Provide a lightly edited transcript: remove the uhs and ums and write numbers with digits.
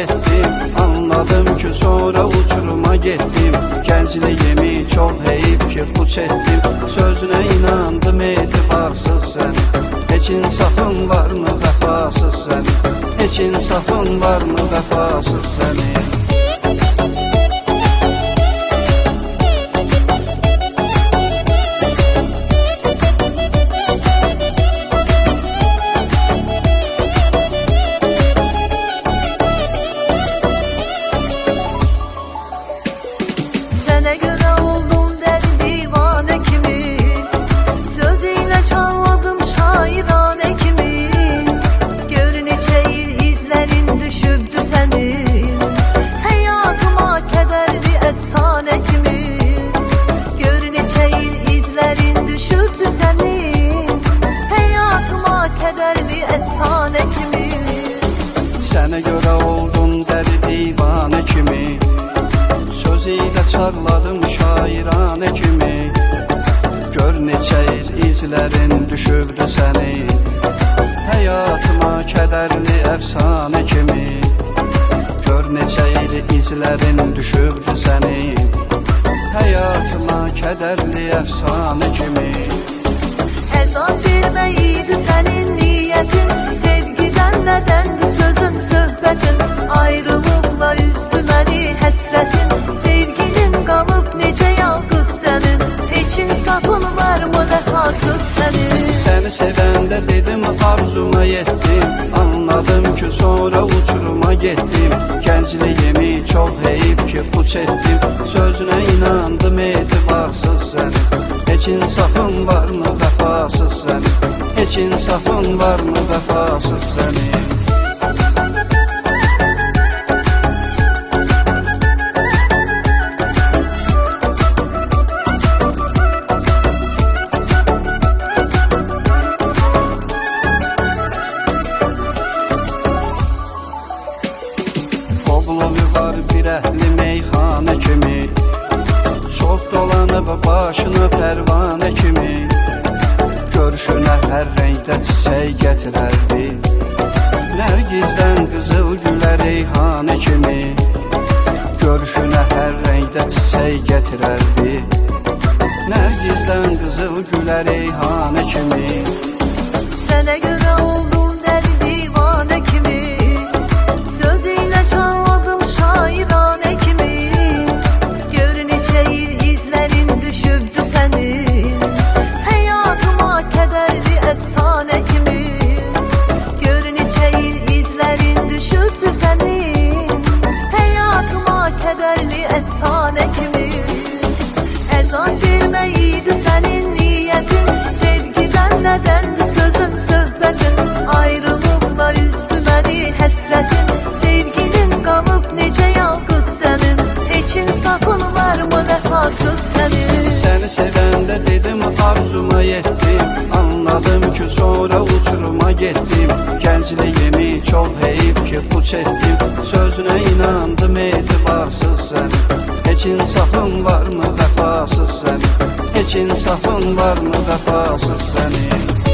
yetdim. Anladım ki sonra uçuruma getdim. Gəncliyimi çox heyif ki puç etdim. Sözünə inandım etibarsız sənin. Heç insafın varmı vəfasız sənin? Heç insafın varmı vəfasız sənin? Sənə görə oldum dəli divanə kimi, sözüyle çaldım şairanə kimi. Gör neçə il izlərin düşübdü sənin, həyatıma kədərli əfsanə kimi. Gör neçə il izlərin düşübdü sənin, həyatıma kədərli əfsanə kimi. Sənə görə oldum dəli divanə kimi, sözüyle çarladım şairanə kimi. Gör neçə il izlərin düşübdü sənin, həyatıma kədərli əfsanə kimi. Gör neçə il izlərin düşübdü sənin, həyatıma kədərli əfsanə kimi. Əzab vermək idi sənin niyyətin, sevgidən nədəndir sözün, söhbətin. Ayrılıqla üzdü məni həsrətin, sevgilin qalıb necə yalqız sənin. Heç insafın varmı vəfasız sənin? Səni sevəndə dedim arzuma yetdim. Anladım ki sonra uçuruma getdim. Gəncliyimi çox heyif ki puç etdim. Sözünə inandım etibarsız sənin. Heç insafın varmı vəfasız sənin? Heç insafın varmı vəfasız sənin? Qobluğu var bir əhli meyxanə kimi, çox dolanıb başına pərvanə kimi. Görüşünə hər rəngdə çiçək gətirərdi, Nərgizdən qızıl gülə reyhanə kimi. Görüşünə hər rəngdə çiçək gətirərdi, Nərgizdən qızıl gülə reyhanə kimi. Sənə görə oldum dəli divanə kimi, sözüyle çaldım şairanə kimi. Gör neçə il izlərin düşübdü sənin, həyatıma kədərli əfsanə kimi. Gör neçə il izlərin düşübdü sənin, həyatıma kədərli əfsanə kimi. Əzab vermək idi sənin niyyətin, sevgidən nədəndir sözün, söhbətin. Ayrılıqla üzdü məni həsrətin, sevgilin qalıb necə yalqız sənin. Heç insafın varmı vəfasız sənin? Səni sevəndə dedim arzuma yetdim. Anladım ki sonra uçuruma getdim. Gəncliyimi çox heyif ki puç etdim. Sözünə inandım etibarsız sənin. Heç insafın varmı vəfasız sənin? Heç insafın varmı vəfasız sənin?